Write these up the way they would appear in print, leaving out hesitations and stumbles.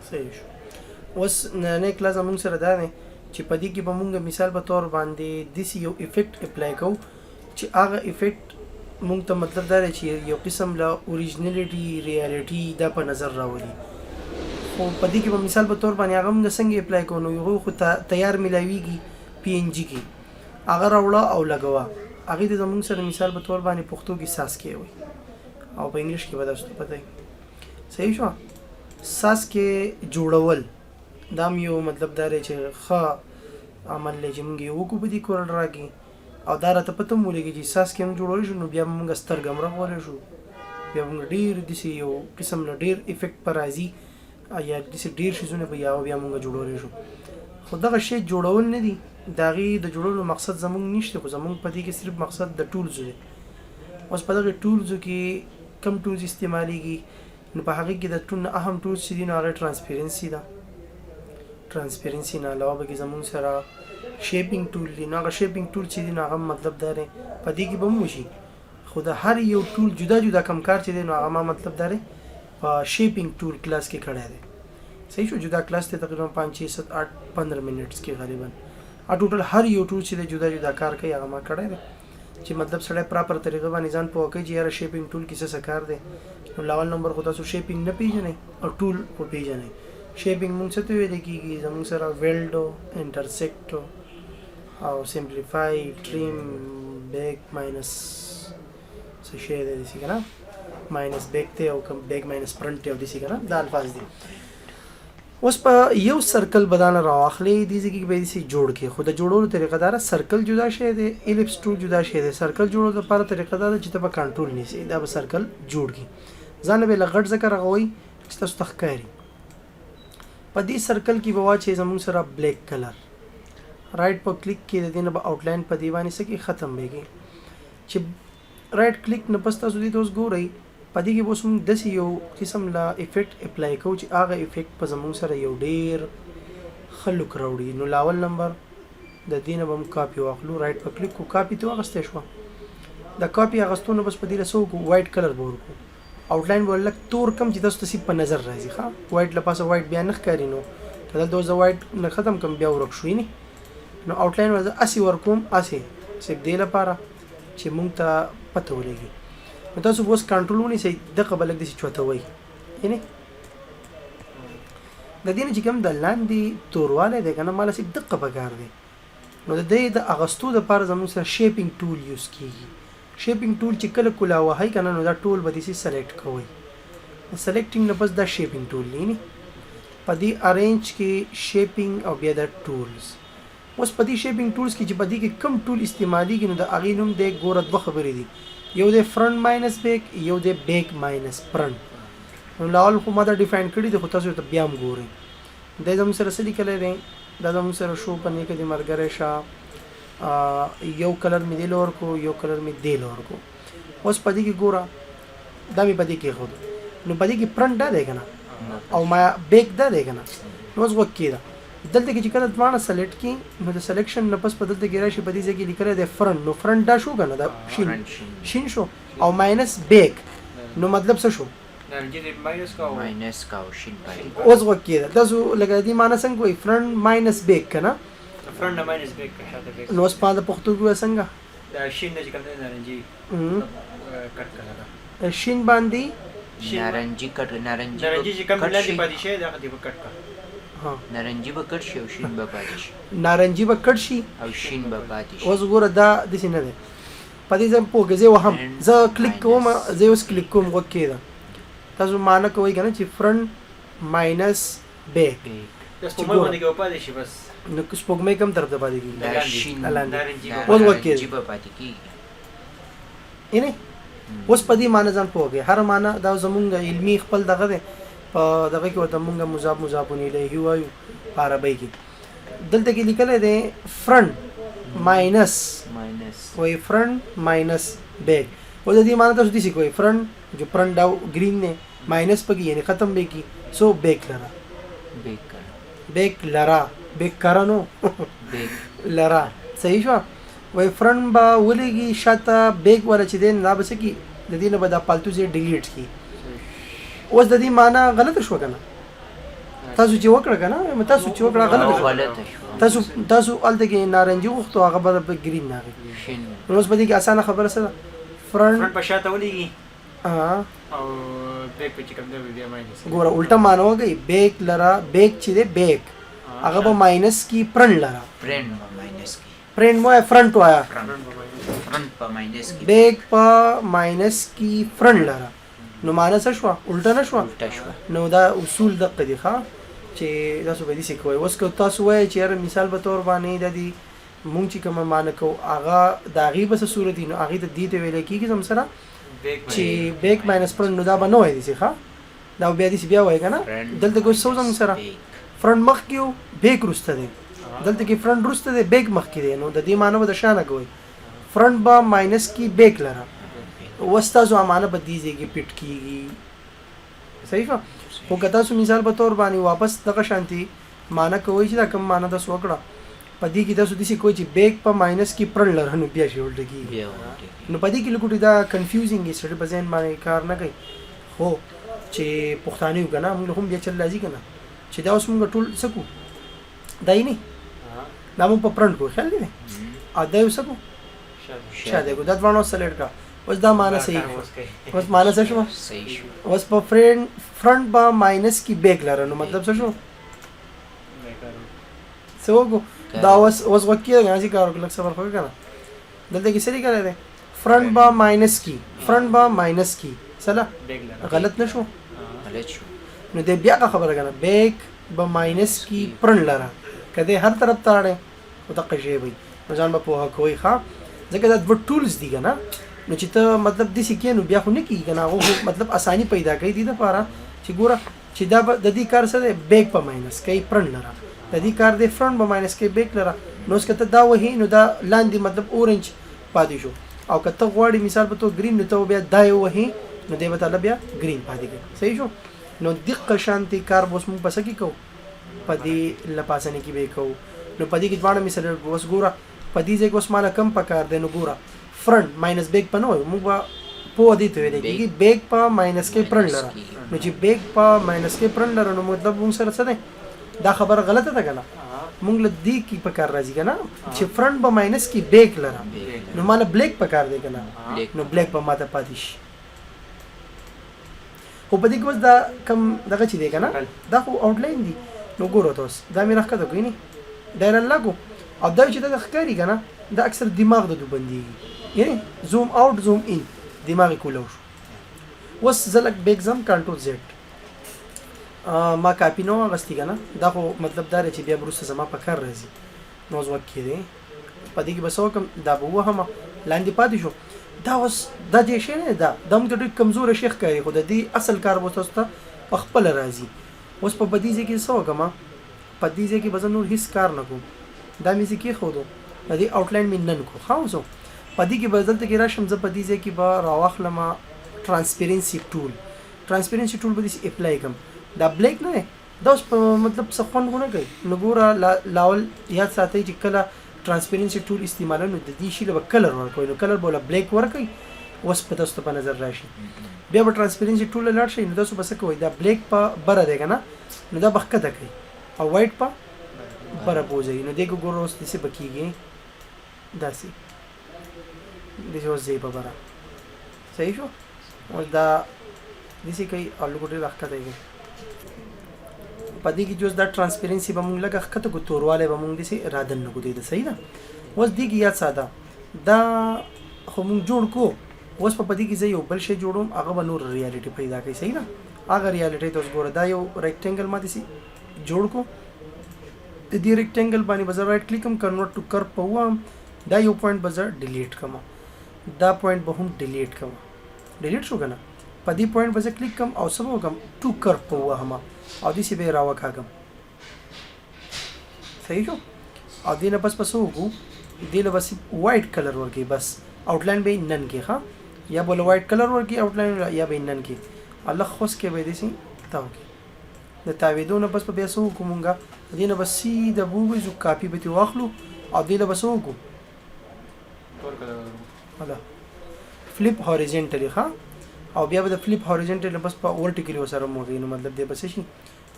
صحیح شو. اوس نه کلاس موږ سره دا نه چې په دې کې به موږ مثال په تور باندې دسی یو افیکټ اپلای کوو چې هغه افیکټ موږ ته مطلب دا دی چې یو قسم لا اوریجنلیټي ریالټي دا په نظر راولي. خو په دې کې به مثال په تور باندې هغه موږ څنګه اپلای کوو، نو یو خو تیار ملاویږي پی ان جی کې، هغه راوړه او لګوا، هغه د زموږ سره مثال په تور باندې پښتو کې ساس کې وي او په انګلیش کې به تاسو پته وي. صحیح شو. ساس کې جوړول دا یو مطلب دا دی چې ښه عمل لې چې موږ یو کو په دې کورل راګي او دا راته پته مولېږي چې ساس کې موږ جوړول شو، نو بیا موږ سترګم راغول شو، بیا موږ ډیر دسی یو قسم له ډیر افیکټ پر راځي یا دسی ډیر شیزونه به بیا موږ جوړول شو. خو دغه شی جوړول نه دي، داغي د جوړولو مقصد زمونږ نشته، خو زمونږ په دې کې صرف مقصد د ټولز دی. اوس په دغه ټولز کې کم ټولز استعماليږي، نو په هغه کې د ټول اهم ټولز چې دي نو هغه ترانسپیرنسي ده. ترانسپیرنسي نه علاوه به زمونږ سره شیپینګ ټول دی، نو هغه شیپینګ ټول چې دي نو هغه مطلب دا دی په دې کې به مو شي، خو د هر یو ټول جدا جدا کم کار چې دی نو هغه مطلب دا دی په شیپینګ ټول کلاس کې کړی دی. صحیح شو. جدا کلاس ته تقریبا 5 6 7 8 15 منټس کې غالبا ټوټل هر یو ټول چې جدا جدا کار کوي هغه ما کړی دی چې مطلب سره پراپر طریقه باندې ځان پوه کوي چې یاره شیپینګ ټول کیسه څه کار دی. نو لاول نمبر خو تاسو شیپینګ نه پیژنئ او ټول په پیژنئ. شیپینګ موږ څه ته ویل کېږي، زموږ سره ویلډو، انټرسیکټ او سمپلیفای، ټریم، بیک، ماینس څه شی دی دسی کنه، ماینس بیک ته او کم بیک ماینس فرنٹ ته او دسی کنه دا الفاظ دي. اوس په یو سرکل بدانه راوخلې دي چې به دې جوړ کې خو د جوړولو طریقه دار سرکل جدا شي دی، الیپس ټول جدا شي دی. سرکل جوړولو لپاره طریقه دار چې ته په کنټرول نیسي دا به سرکل جوړ کی ځان به لغړ ذکر غوي چې تاسو تخکاری په دې سرکل کې به واچي زموږ سره بلیک کلر رائټ په کلیک کې د دې نه به آوټلاین په دیوانه سکی ختم ويږي چې رائټ کلیک نه پس تاسو دې اوس ګورئ په دې کې اوس موږ د یو قسم لا افیکټ اپلای کوو چې هغه افیکټ په زموږ سره یو ډیر خلک راوړي. نو لاول نمبر د دې نه به موږ کاپی واخلو، رائټ په کلیک کو کاپی ته واغستې شو، د کاپی اغستونه بس په دې رسو کو وایټ کلر به ورکو، آوټلاین به لک تور کم چې تاسو ته په نظر راځي. ښه وایټ لپاسه وایټ بیا نه ښکاري، نو کله دوز وایټ نه ختم کم بیا ورک شوی نه، نو آوټلاین وځه اسی ورکوم اسی سیک دی لپاره چې مونږ ته پته ولګي. نو تاسو اوس کنټرول ونیسئ دغه بلک داسې چوتوئ یعنې د دې نه چې کوم د لاندې توروالی دی که نه ماله صرف دقه پکار دی. نو د دې د اغستو دپاره زموږ سره شیپینګ ټول یوز کېږي. شیپینګ ټول چې کله کولا وهئ که نه نو دا ټول به داسې سلیکټ کوئ. سلیکټینګ نه پس دا شیپینګ ټول دی په دې ارینج کې شیپینګ او بیا د ټولز. اوس په دې شیپینګ ټولز کې چې په دې کې کم ټول استعمالیږي نو د هغې نوم دی ګوره دوه خبرې دي، یو دی فرنٹ ماینس بیک، یو دی بیک ماینس فرنٹ. نو لاول خو ما دا ډیفاین کړي دي خو تاسو ته بیا هم ګورئ. دا زموږ سره څه لیکلی دی، دا زموږ سره شو په نیکه دې ملګری شه یو کلر مې دې له ورکو یو کلر مې دې له ورکو. اوس په دې کې ګوره دا مې په دې کې ایښود، نو په دې کې فرنٹ دا دی که نه او ما بیک دا دی که نه. نو اوس غوږ کېده دلته کې چې کله دواړه سلیکټ کړي نو د سلیکشن نه پس په دلته کې راشي په دې ځای کې لیکلی دی فرنٹ، نو فرنٹ دا شو که نه دا شین شو او ماینس بیک نو مطلب څه شو ماینس کا او شین پاتې. اوس غوږ کېده تاسو لکه دې معنی څنګه وایي فرنٹ ماینس بیک که نه فرنٹ نه ماینس بیک کا شاته بیک. نو اوس په د پښتو کې وایي څنګه دا شین نه چې کوم دی نارنجي کټ کړه شین باندې نارنجي کټ نارنجي چې کوم لاندې پاتې شي دا دې په کټ کړه. نارنجي به کټ شي او شین به پاتې شي، نارنجي به کټ شي او شین به پاتې شي. اوس ګوره دا داسې نه دی په دې ځای پوهږه زه وهم زه کلیک کوم زه اوس کلیک کوم غوږ کېده تاسو معنی کوئ که نه چې فرنٹ ماینس بیک سپوږمۍ باندې کې پاتې شي بس. نو سپوږمۍ کوم طرف ته پاتې کېږي دا شین اوس غوږ کېده نارنجي به پاتې کېږي. یعنې اوس په دې معنی ځان پوهږئ هر معنی دا زمونږ علمي خپل دغه دی په دغه کې ورته مونږ مضاف مضافون الیه وایو په عربۍ کې. دلته کې لیکلی دی فرنٹ ماینس وایي فرنٹ ماینس بیک. اوس د دې معنی تاسو داسې کوئ فرنٹ جو فرنٹ دا ګرین دی ماینس پکې یعنې ختم به کړي سو بیک لره بیک لره بیک کرا نو بیک لره صحیح شوه. وایي فرنٹ به ولېږي شاته بیک والا چې دی دا به څه کړي د دې نه به دا پالتو ځای ډیلیټ کړي. اوس د دې معنی غلطه شوه که نه تاسو چې وکړه کنه تاسو چې وکړه غلط غلطه شو تاسو الته کې نارنجي وختو هغه به گرین ناغي شین نو اوس په دې کې اسانه خبره سره فرنٹ فرنٹ په شاته ولېږي ها او بیک په چې کوم دی بیا ماینس ګوره الټا مانو گئی بیک لرا بیک چې دی بیک هغه به ماینس کی فرنٹ لرا فرند په ماینس کی فرنٹ مو فرنٹ وایا فرند په ماینس کی بیک په ماینس کی فرنٹ لرا نو مانس شو الټا نشو الټا شو نو دا اصول دقه دي ښا چې تاسو به دې سکوي اوس کو تاسو وای چې یار مثال به تور باندې د دې مونږ چې کوم مان کو هغه د غیبه سره صورت دي نو هغه د دې ته ویل کېږي زم سره چې بیک ماینس فرنٹ نو دا به نه وای دي ښا دا بیا دې بیا وای کنه دلته کو سو زم سره فرنٹ مخ کیو بیک رسته دی دلته کې فرنٹ رسته دی بیک مخ کې دی نو د دې معنی به د شانه کوي فرنٹ با ماینس کی بیک لره وستاسو امانه بدیږي کې پټ کیږي صحیح ښه خو کدا سو مثال به تور باندې واپس دغه شانتي معنی کوي چې دا کوم معنی د سوکړه پدې کې تاسو دسی کوی چې بیک په ماینس کې پرن لرنو بیا شي ولټ کیږي نو پدې کې لګوټی دا کنفیوزینګ یې سره په ځین باندې کار نه کوي خو چې پښتانه وګنا موږ هم بیا چل راځي کنه چې دا اوس موږ ټول سکو دای نه دا موږ په پرن کو خیال دی ا دا یو سکو شاده کو دا ځوانو سلیکټ کا اوس دا معنی صحیح اوس معنی څه شو صحیح شو اوس په فرنٹ با ماینس کی بیک لرنو مطلب څه شو سوګو دا اوس وکیل غاځي کار وکړل څه فرق وکړه دلته کې سری کړی دی فرنٹ با ماینس کی سلا غلط نشو غلط شو نو دې بیا خبره کنه بیک با ماینس کی پرن لره کده هر طرف تاړې او تقې شی وي نو ځان په هغه کوی ښا ځکه دا د ټولز دي کنه نو چې ته مطلب د سکه نو بیا خو نه کیږي کنه هغه مطلب اسانی پیدا کوي دي د پاره چې ګوره چې دا د دې کار سره بیک په ماینس کوي پرن لره د دې کار د فرنٹ په ماینس کې بیک لره نو څه دا وਹੀ نو دا لاندې مطلب اورنج پاتې شو او کته غواړي مثال په تو گرین نو ته بیا دای وਹੀ نو دی به بیا گرین پاتې کی صحیح شو نو دقه شانتي کار بوس مون پس کی کو پدې لپاسنه کی به کو نو پدې کې ځوانه مثال اوس ګوره پدې ځکه اوس مال کم پکار دی نو ګوره فرنٹ ماینس بیک په نو موږ په دې ته ویل کېږي بیک په ماینس کې پرن لره نو چې بیک په ماینس کې پرن لره نو مطلب موږ سره څه دی دا خبره غلطه ده کنه مونږ له دې کې پکار راځي کنه چې فرنٹ په ماینس کې بیک لره نو مال بلیک پکار دی کنه نو بلیک په ماته پاتې شي خو په دې کې دا کم دغه چي دی کنه دا خو آوټلاین دی نو ګورو تاسو دا مې راخته کوي نه ډایر لاګو او دا چې دا ښکاری کنه دا اکثر دماغ د دوبندي یعنی زوم آوټ زوم ان دماغي کولو شو وس زلک بیگزم کنټرول زد ما کاپی نو غستی کنه دا خو مطلب دا چې بیا بروسته زما په کار راځي نو زو کېده پدې کې بسو کوم دا بوه هم لاندې پاتې شو دا اوس دا دې شي نه دا دم ته کمزور شیخ کوي خو د دې اصل کار وته په خپل راځي اوس په بدیزه کې سو کما بدیزه کې بزن نور هیڅ کار نه کوم دا مې کې خو دو د دې آوټلاین مې نن کو خاوسو پدې کې بدلته کې راشم ز بدیزه کې با راوخلم ترانسپیرنسي ټول به دې اپلای کوم دا بلیک نه دا اوس مطلب څه خوندونه کوي نو ګوره لاول یاد ساتي چې کله ترانسپیرنسي ټول استعمال نو د دې شی له کلر ورکوي نو کلر بوله بلیک ورکوي اوس په تاسو په نظر راشي بیا به ترانسپیرنسي ټول لاړ شي نو تاسو بس کوي دا بلیک په بره دی کنه نو دا بخکته کوي او وایټ په بره بوزي نو دغه ګوره اوس دې بکیږي داسي دې اوس زی په بره صحیح شو او دا دسی کوي او لګوټه راخته دی پدې کې جوز دا ترانسپیرنسي به مونږ لګه خته کو تورواله به مونږ دسی رادن نه کوي دا صحیح ده اوس دې کې یاد ساده دا خو مونږ جوړ کو اوس په پدې کې زه یو بل شی جوړوم هغه به نور ریالټي پیدا کوي صحیح ده هغه ریالټي تاسو ګوره دا یو ریکټنګل ما دسی جوړ کو د دې ریکټنګل باندې بزر رائټ کلیکم کنورټ ټو کرو په وام دا یو پوینټ بزر ډیلیټ کما دا پوینټ به هم ډیلیټ کما ډیلیټ شو کنه په دې پوینټ بزر کلیک کم او سبو کم ټو کرو په وام او دې سی به راوکاګم صحیح شو او دې نه بس وګو دې له بس وایټ کلر ورکی بس آوټلاین به نن کې ها یا بول وایټ کلر ورکی آوټلاین یا به نن کې الله خوش کې به دې سي تاو کې د تاویدونه بس په بیسو کومګه دې نه بس سی د بوګو زو کاپی به واخلو او دې له بس وګو تور کلر الله فلپ هوریزونټلی ها او بیا به د فلپ هوریزونټل بس په ورټیکلی وسره موږ نو مطلب دې بس شي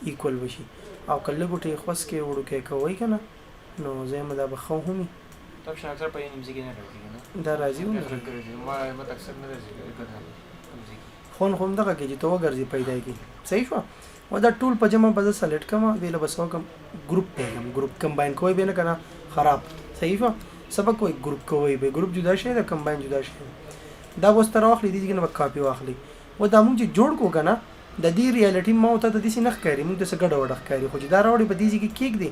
ایکول وشي او کله ګوټي خوس کې وړو کې کوي کنه نو زما دا بخو همي طب شان اکثر په موزیک نه راوړي کنه دا راځي ونه ما اکثر نه راځي موزیک خون دغه کې چې تو ګرځي پیدا کی صحیح شو و دا ټول په جمع بز سلیکټ کما ویله بس وکم ګروپ پیغام ګروپ کمباین کوئی به نه کنه خراب صحیح شو سبق کوئی ګروپ کوئی به ګروپ جدا شي دا کمباین جدا شي دا وستر واخلي دي کنه کاپی واخلي و دا مونږ چې جوړ کو کنه د دې ریالټي مو ته د دې نخ کاری مونږ د څه ګډ وډ کاری خو چې دا راوړي په دې کې کیک دی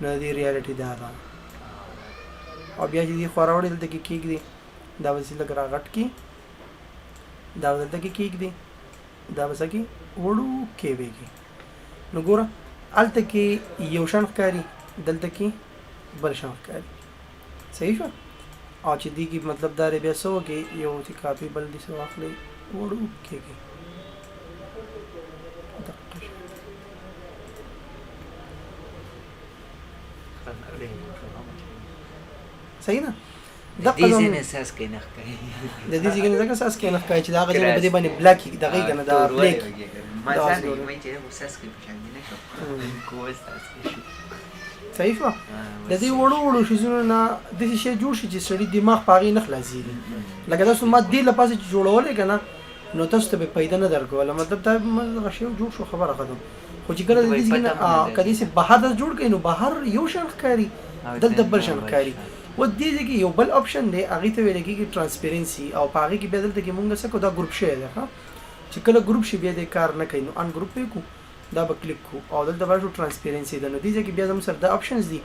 نو دې ریالټي دا ده او بیا چې دې خوراوړي دلته کې کیک دی دا وسیله ګرا غټ کی دا دلته کې کیک دی دا وسه کې وړو کې ویږي نو ګوره الته کې یو شان ښکاری دلته کې بل شان ښکاری صحیح شو او چې دې کې مطلب دا بیا سو کې یو چې کاپی بل دي سو اخلي وړو کې صحیح نه د دې ځین اساس کې نه کوي د دې ځین اساس کې نه کوي چې دا غوډه په دې باندې بلاک دغه کنه دا بلیک ما ځان مې چې اساس کې پښان نه شو کوه اساس کې شو صحیح شو د دې وړو شیزونه نه د دې شی جوړ شي چې سړی دماغ پاغي نه خلاصي لکه تاسو ما دې لپاره چې جوړولې کنه نو تاسو ته پیدا نه درکول مطلب دا غشي جوړ شو خبره خدم خو چې کله دې ځین کدي سي بهر جوړ کینو بهر یو شان ښکاری دلته بل شان ښکاری و دې کې یو بل اپشن دی هغه ته ویل کېږي ترانسپیرنسي او پاغي کې بدلته کې مونږ څه کو دا ګروپ شي ده ها چې کله ګروپ شي بیا د کار نه کوي نو ان ګروپ کو دا به کلیک کو او دلته به ترانسپیرنسي ده نو دې کې بیا زموږ سره د اپشنز دي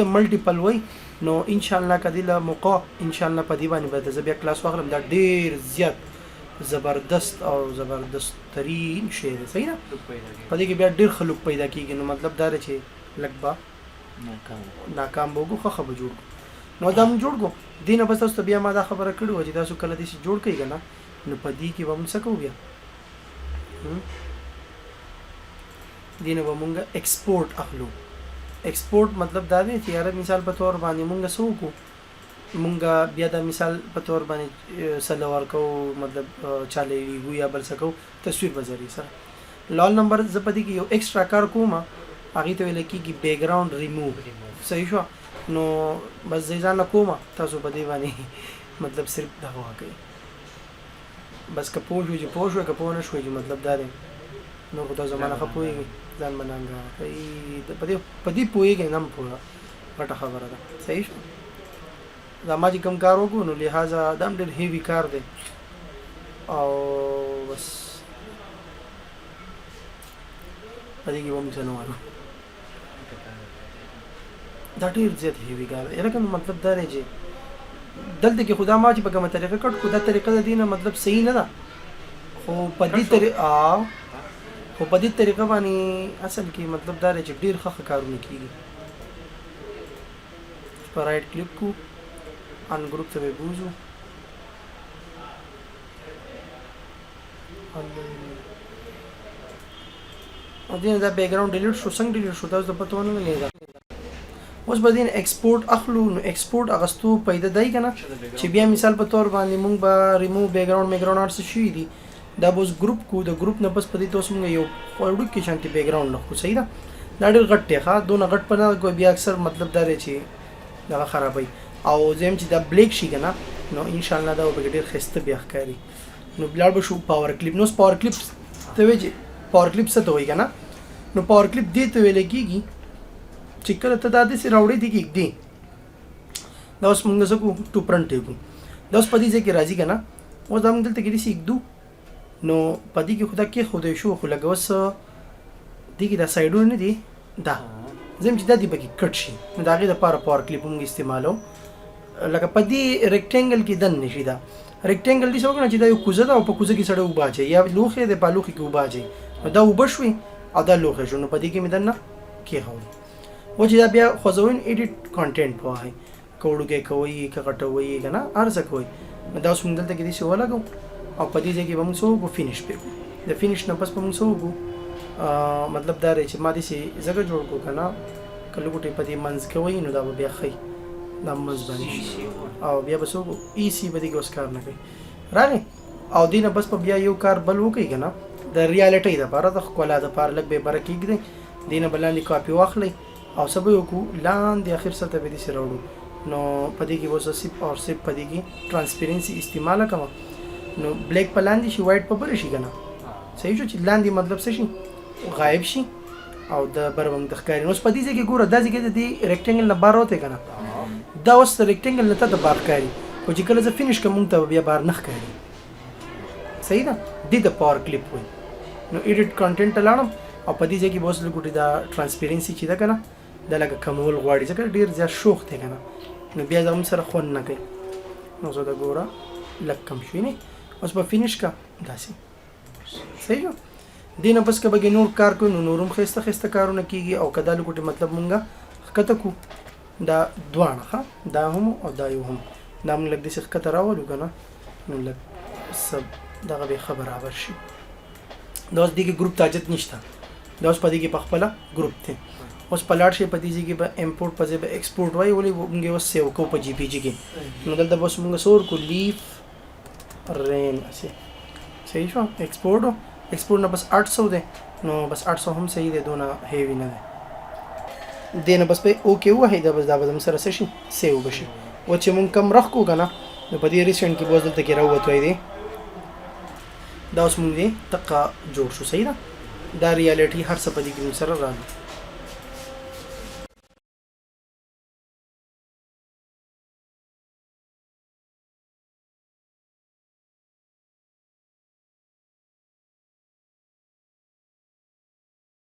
د ملټیپل وای نو ان شاء الله کدی له موقع ان شاء الله په دې باندې به د بیا کلاس واخلم دا ډیر زیات زبردست او زبردست ترين شی دی صحیح نه په دې کې بیا ډیر خلک پیدا کیږي نو مطلب دا چې لګبا ناکام وګو خو خبر جوړ نو دا موږ جوړ کو دینه بس تاسو بیا ما دا خبره کړو چې تاسو کله دې جوړ کړئ کنه نو په دې کې به موږ څه کوو بیا دینه به موږ ایکسپورټ اخلو ایکسپورټ مطلب دا دی چې یاره مثال په تور باندې موږ سو کو موږ بیا دا مثال په تور باندې سلوار کو مطلب چالي وی یا بل سکو تصویر بزري سره لال نمبر زپدي کې یو ایکسترا کار کوم هغه ته ویل کېږي بیک گراوند ریموو صحیح شو نو بس ځان کومه تاسو په دې باندې مطلب صرف دا واکې بس که پوه شو که پوه نه شو مطلب دا دی نو خدای زمانه خپوي ځان منانګا په دې پوهیږي نم پوره غټه خبره ده صحیح شو دا ما چې کوم کار وکړو نو لہذا دا ډېر هیوی کار دی او بس په دې کې هم څه نه وایو دا ډېر زیات هیوی کار دی لکه مطلب دا دی چې دلته کې خدا ما چې په کومه طریقه کټ خدا طریقه د دینه مطلب صحیح نه ده خو په دې طریقه باندې اصل کې مطلب دا دی چې ډېر ښه کارونه کیږي په رائټ کلیک کو ان ګروپ ته وګورئ او دین دا بیک گراوند ډیلیټ شو څنګه ډیلیټ شو تاسو په توونه نه لګا اوس به دین ایکسپورټ اخلو نو ایکسپورټ اغستو پیدا دی کنه چې بیا مثال په تور باندې مونږ به ریموو بیک گراوند ارس شي دي دا بوس ګروپ کو د ګروپ نه بس پدې تاسو مونږ یو فولډر کې شانتي بیک گراوند نه خو صحیح ده دا ډېر غټ دی ښا دونه غټ پنه کوئی بیا اکثر مطلب دا دی چې دا خرابای او زم چې دا بلیک شي کنه نو ان شاء الله دا به ډېر خسته بیا ښکاري نو بلار به شو پاور کلیپ نو پاور کلیپ ته وځي پاور کلیپ څه ته وایي کنه نو پاور کلیپ دې ته ویل کېږي چې کله ته دا دې راوړې دي کې دی دا اوس موږ څه کو ټو پرنټ کو دا اوس پدې کې راځي کنه اوس دا موږ دلته کې دې سیکدو نو پدې کې خدا کې خوده شو خو لګوس دې کې دا سایډونه نه دي دا زم چې دا دې بګي کټ شي نو دا غي د پاور کلیپ موږ استعمالو لکه پدې ریکټانګل کې دن نشي دا ریکټانګل دې څنګه چې دا یو کوزه دا او په کوزه کې سره وباچي یا لوخه دې په لوخه کې وباچي دا وبشوي او دا لوخه شو نو پدې کې مدن نه کې هو و چې دا بیا خوځوین ایډیټ کانټینټ وای کوړو کې کوي کټوي کنه ارزه کوي دا اوس موږ دلته کې دې شو لګو او په دې ځای کې به موږ سو کو فینیش په د فینیش نه پس په موږ سو کو مطلب دا رې چې ما دې سي زګه جوړ کو کنه کله ګټه په دې منځ کې وای نو دا بیا خي دا منځ باندې او بیا به سو ای سی باندې اوس کار نه کوي راغی او دینه بس په بیا یو کار بل وکي کنه د ریالټي د لپاره د ښکلا د لپاره لږ به بره کېږدئ دې نه به لاندې کاپي واخلئ او څه به یې وکړو لاندې اخر سطح به داسې راوړو نو په دې کې به اوس سپ اور سپ په دې کې ټرانسپیرنسي استعماله کوم نو بلیک په لاندې شي وایټ په بره شي که نه صحیح شو چې لاندې مطلب څه شي غایب شي او د بره به موږ د ښکاري نو اوس په دې ځای کې ګوره دا ځای کې د دې ریکټینګل نه بار وتی که نه دا اوس د ریکټینګل نه ته د بار ښکاري خو چې کله زه فینش کړم موږ ته بیا بار نه ښکاري صحیح ده دې د پاور کلیپ وایي نو ایډیټ کانټینټ ته لاړم او په دې ځای کې به اوس لږ دا ټرانسپیرنسي چې ده که نه دا لږه کمول غواړي ځکه ډېر زیات شوخ دی که نه نو بیا دا هم سره خوند نه کوي نو زه د ګوره لږ کم شوي نه اوس به فینش کا داسې صحیح شو دې نه بس که به نور کار کوو نو نور هم ښایسته ښایسته کارونه کېږي او که دا لږ مطلب مونږ ښکته کړو دا دواړه ښه دا هم او دا یو هم دا موږ لږ داسې ښکته راولو که نه نو لږ څه دغه به ښه برابر شي دا اوس دې کې ګروپ ته حاجت نشته دا اوس په دې کې په خپله ګروپ دی اوس په لاړ شي په دې ځای کې به امپورټ په ځای به ایکسپورټ وایي ولې موږ یې اوس سیو کوو په جی پی جي کې نو دلته به اوس موږ څه ورکړو لیف رین هسې صحیح شو ایکسپورټ نه بس 800 دی نو بس 800 هم صحیح دی دونه هیوي نه دی دې نه بس په اوکې ووهئ دا بس دا به زموږ سره څه شي سیو به شي اوس چې موږ کم رخ کړو که نه نو په دې ریسنټ کې به اوس دلته کې راووتوی دی دا اوس موږ دې دقه جوړ شو صحیح ده دا ریالټي هر څه په دې کې موږ سره راغلی